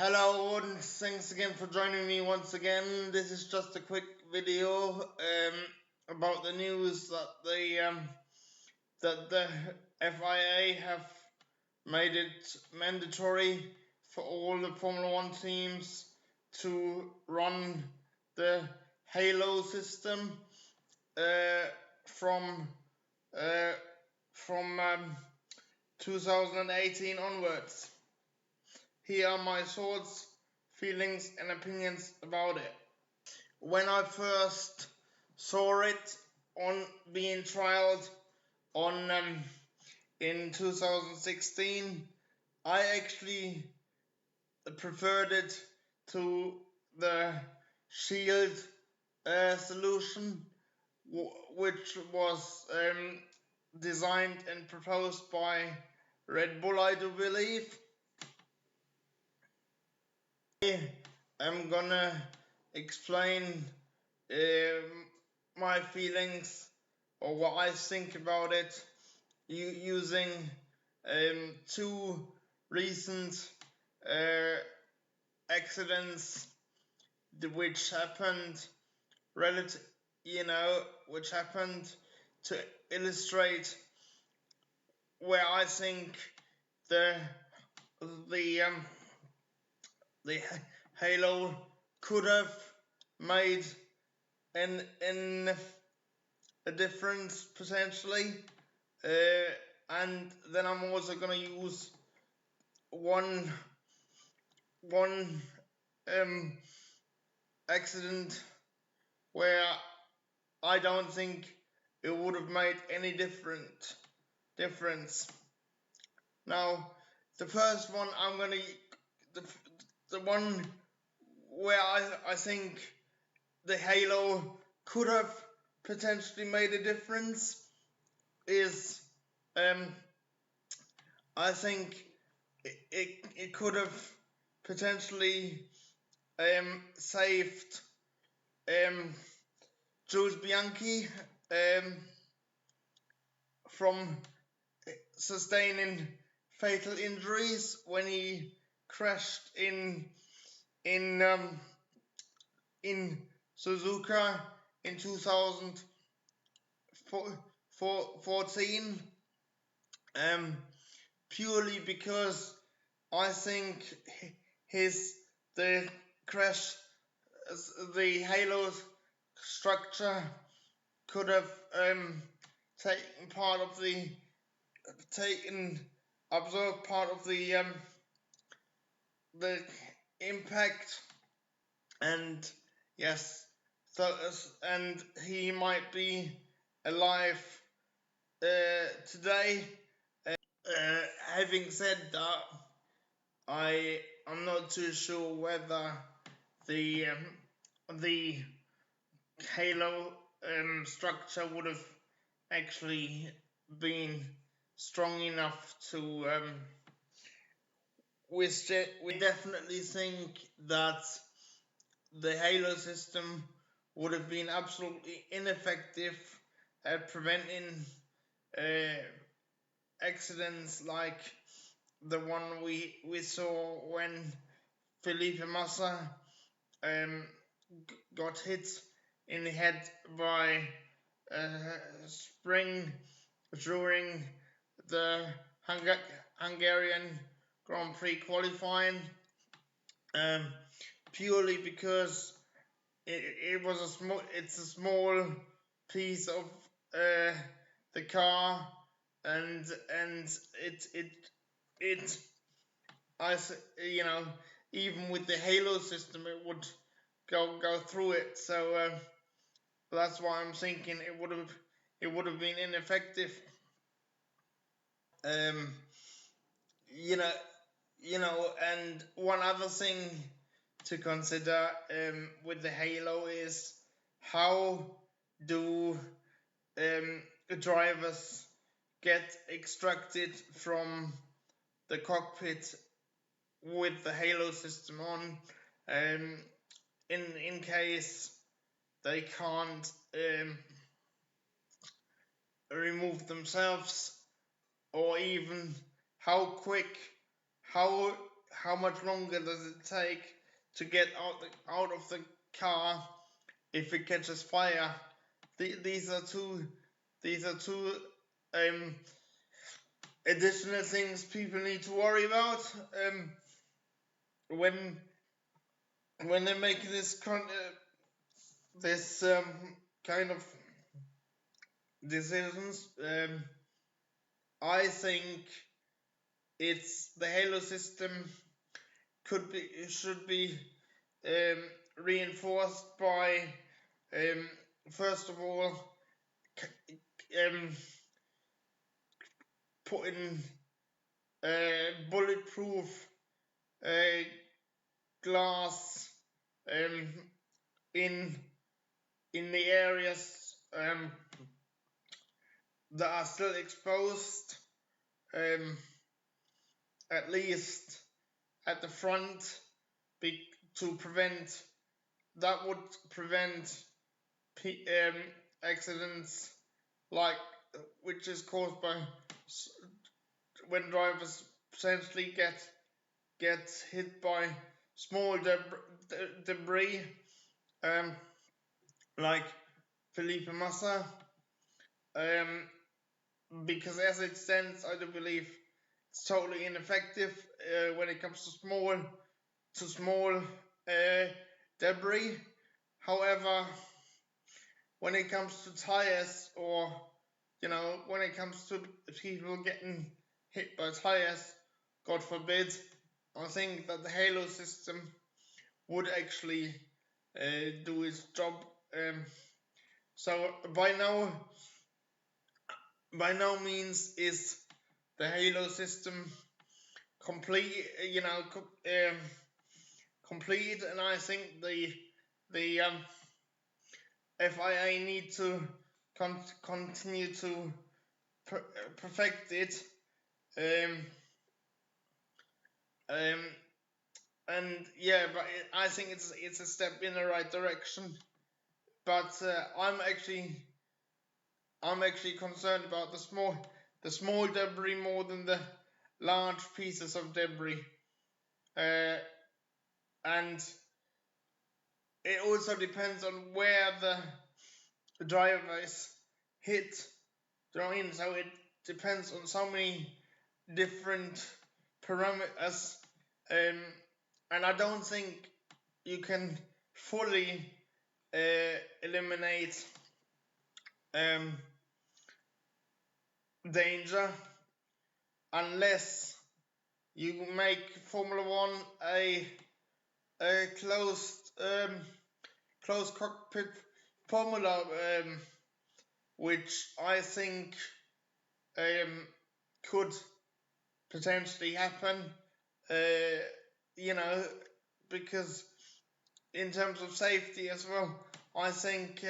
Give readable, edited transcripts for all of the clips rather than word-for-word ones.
Hello and thanks again for joining me once again. This is just a quick video about the news that the FIA have made it mandatory for all the Formula One teams to run the Halo system from 2018 onwards. Here are my thoughts, feelings and opinions about it. When I first saw it on being trialed on in 2016, I actually preferred it to the Shield solution, which was designed and proposed by Red Bull, I do believe. I'm gonna explain my feelings or what I think about it using two recent accidents which happened which happened to illustrate where I think the Halo could have made a difference potentially, and then I'm also gonna use one accident where I don't think it would have made any difference. Now, the first one the one where I think the Halo could have potentially made a difference is I think it could have potentially saved Jules Bianchi from sustaining fatal injuries when he crashed in Suzuka in 2014, purely because I think the crash, the Halo structure could have absorbed part of the impact, and yes, and he might be alive today. Having said that, I'm not too sure whether the Halo structure would have actually been strong enough to we definitely think that the Halo system would have been absolutely ineffective at preventing accidents like the one we saw when Felipe Massa got hit in the head by spring during the Hungarian Grand Prix qualifying, purely because it's a small piece of the car, and even with the Halo system it would go through it, so that's why I'm thinking it would have been ineffective. And one other thing to consider with the Halo is how do drivers get extracted from the cockpit with the Halo system on, in case they can't remove themselves, or even how how much longer does it take to get out of the car if it catches fire? These are two additional things people need to worry about when they're making this kind of decisions. I think it's the Halo system should be reinforced by first of all putting bulletproof glass in the areas that are still exposed, at least at the front, to prevent that would prevent accidents like which is caused by when drivers potentially get hit by small debris, like Felipe Massa, because as it stands, I do believe it's totally ineffective when it comes to small debris. However, when it comes to tires, or when it comes to people getting hit by tires, God forbid, I think that the Halo system would actually do its job. So by no means is the Halo system complete, complete, and I think the FIA need to continue to perfect it. And yeah, but I think it's a step in the right direction. But I'm actually concerned about the small debris more than the large pieces of debris. And it also depends on where the driver is hit. So it depends on so many different parameters, and I don't think you can fully eliminate danger unless you make Formula One a closed cockpit formula, which I think could potentially happen, because in terms of safety as well, I think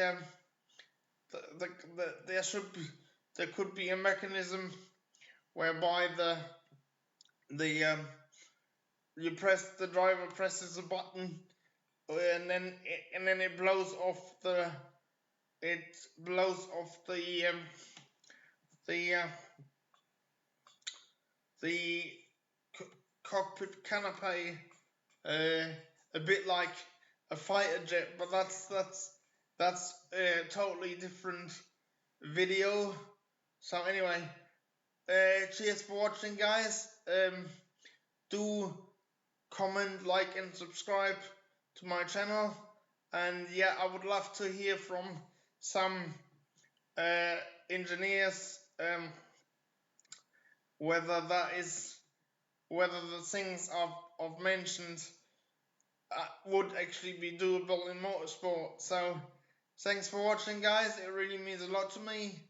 there could be a mechanism whereby the driver presses a button, and then it blows off the cockpit canopy, a bit like a fighter jet, but that's a totally different video. So anyway, cheers for watching, guys. Do comment, like, and subscribe to my channel, and yeah, I would love to hear from some engineers whether the things I've mentioned would actually be doable in motorsport. So thanks for watching, guys. It really means a lot to me.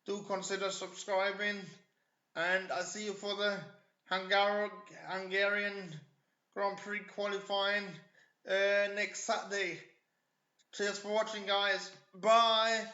Do consider subscribing, and I'll see you for the Hungarian Grand Prix qualifying next Saturday. Cheers for watching, guys. Bye.